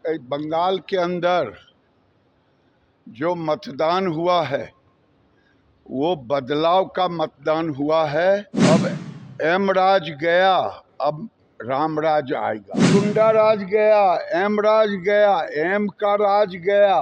बंगाल के अंदर जो मतदान हुआ है वो बदलाव का मतदान हुआ है। अब एम राज गया, अब राम राज आएगा। गुंडा राज गया, एम राज गया, एम का राज गया,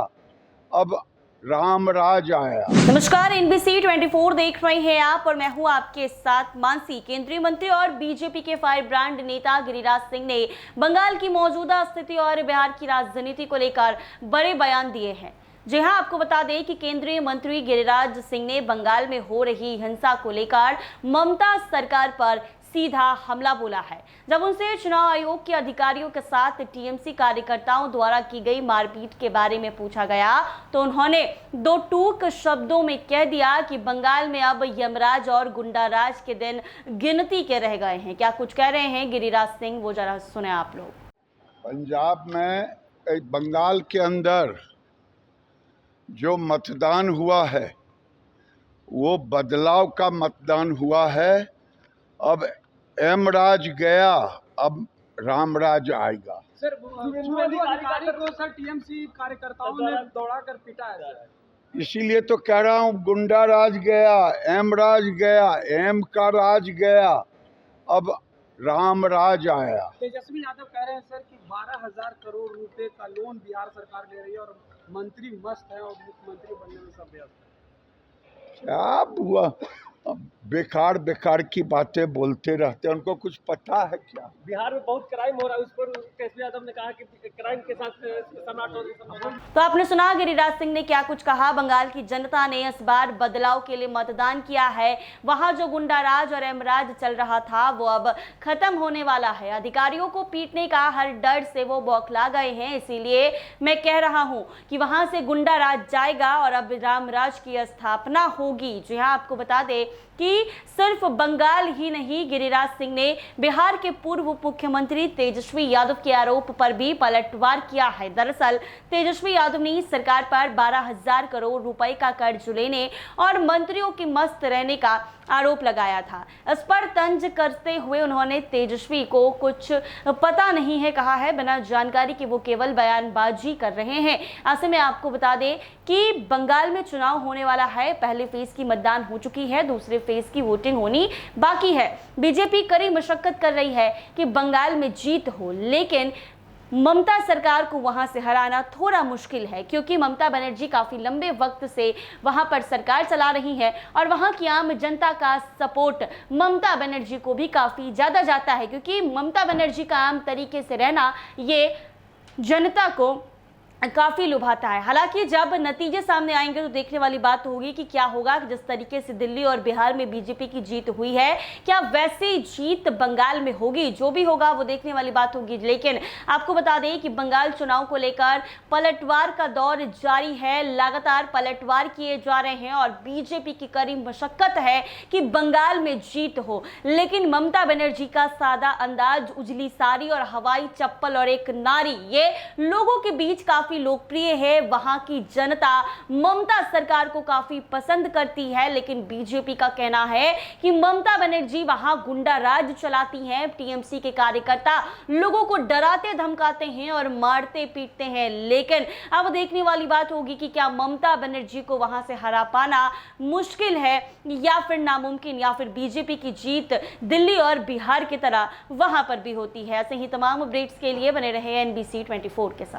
अब राम राज आया। नमस्कार, NBC 24 देख रहे हैं आप और मैं हूं आपके साथ मानसी। केंद्रीय मंत्री और बीजेपी के फायर ब्रांड नेता गिरिराज सिंह ने बंगाल की मौजूदा स्थिति और बिहार की राजनीति को लेकर बड़े बयान दिए हैं। जी हां, आपको बता दें कि केंद्रीय मंत्री गिरिराज सिंह ने बंगाल में हो रही हिंसा को लेकर ममता सरकार पर सीधा हमला बोला है। जब उनसे चुनाव आयोग के अधिकारियों के साथ टीएमसी कार्यकर्ताओं द्वारा की गई मारपीट के बारे में पूछा गया तो उन्होंने दो टूक शब्दों में कह दिया कि बंगाल में अब यमराज और गुंडाराज के दिन गिनती के रह गए हैं। क्या कुछ कह रहे हैं गिरिराज सिंह, वो जरा सुने आप लोग। पंजाब में बंगाल के अंदर जो मतदान हुआ है वो बदलाव का मतदान हुआ है। अब एम राज गया, अब राम राज आएगा। सर, अधिकारी को सर टीएमसी कार्यकर्ताओं ने दौड़ा कर पीटा है। इसीलिए तो कह रहा हूँ, गुंडा राज गया, एम राज गया, एम का राज गया, अब राम राज आया। तेजस्वी यादव कह रहे हैं सर कि 12,000 करोड़ रुपए का लोन बिहार सरकार ले रही है और मंत्री मस्त है और मुख्यमंत्री बनने में सब व्यस्त है। क्या हुआ? बेकार बेकार की बातें बोलते रहते हैं, उनको कुछ पता है क्या? बिहार में बहुत क्राइम हो रहा है, उस पर तेजस्वी यादव ने कहा कि क्राइम के साथ तो आपने सुना गिरिराज सिंह ने क्या कुछ कहा। बंगाल की जनता ने इस बार बदलाव के लिए मतदान किया है। वहां जो गुंडाराज और एमराज चल रहा था वो अब खत्म होने वाला है। अधिकारियों को पीटने का हर डर से वो बौखला गए हैं। इसीलिए मैं कह रहा हूं कि वहां से गुंडाराज जाएगा और अब रामराज की स्थापना होगी। जी हाँ, आपको बता दें कि सिर्फ बंगाल ही नहीं, गिरिराज सिंह ने बिहार के पूर्व मुख्यमंत्री तेजस्वी यादव के आरोप पर भी पलटवार किया है। दरअसल तेजस्वी यादव ने सरकार पर 12,000 करोड़ रुपए का कर्ज लेने और मंत्रियों के मस्त रहने का आरोप लगाया था। इस पर तंज करते हुए उन्होंने तेजस्वी को कुछ पता नहीं है कहा है, बिना जानकारी के वो केवल बयानबाजी कर रहे हैं। ऐसे में आपको बता दें कि बंगाल में चुनाव होने वाला है। पहले फेज की मतदान हो चुकी है, दूसरे फेज की वोटिंग होनी बाकी है। बीजेपी कड़ी मशक्कत कर रही है कि बंगाल में जीत हो, लेकिन ममता सरकार को वहां से हराना थोड़ा मुश्किल है, क्योंकि ममता बनर्जी काफी लंबे वक्त से वहां पर सरकार चला रही है और वहां की आम जनता का सपोर्ट ममता बनर्जी को भी काफी ज्यादा जाता है, क्योंकि ममता बनर्जी का आम तरीके से रहना ये जनता को काफी लुभाता है। हालांकि जब नतीजे सामने आएंगे तो देखने वाली बात होगी कि क्या होगा। जिस तरीके से दिल्ली और बिहार में बीजेपी की जीत हुई है, क्या वैसी जीत बंगाल में होगी? जो भी होगा वो देखने वाली बात होगी। लेकिन आपको बता दें कि बंगाल चुनाव को लेकर पलटवार का दौर जारी है। लगातार पलटवार किए जा रहे हैं और बीजेपी की कड़ी मशक्कत है कि बंगाल में जीत हो। लेकिन ममता बनर्जी का सादा अंदाज, उजली साड़ी और हवाई चप्पल और एक नारी, ये लोगों के बीच काफी लोकप्रिय है। वहां की जनता ममता सरकार को काफी पसंद करती है, लेकिन बीजेपी का कहना है कि ममता बनर्जी वहां गुंडा राज चलाती हैं। टीएमसी के कार्यकर्ता लोगों को डराते धमकाते हैं और मारते पीटते हैं। लेकिन अब देखने वाली बात होगी कि क्या ममता बनर्जी को वहां से हरा पाना मुश्किल है या फिर नामुमकिन, या फिर बीजेपी की जीत दिल्ली और बिहार की तरह वहां पर भी होती है। ऐसे ही तमाम अपडेट्स के लिए बने रहे NBC 24 के साथ।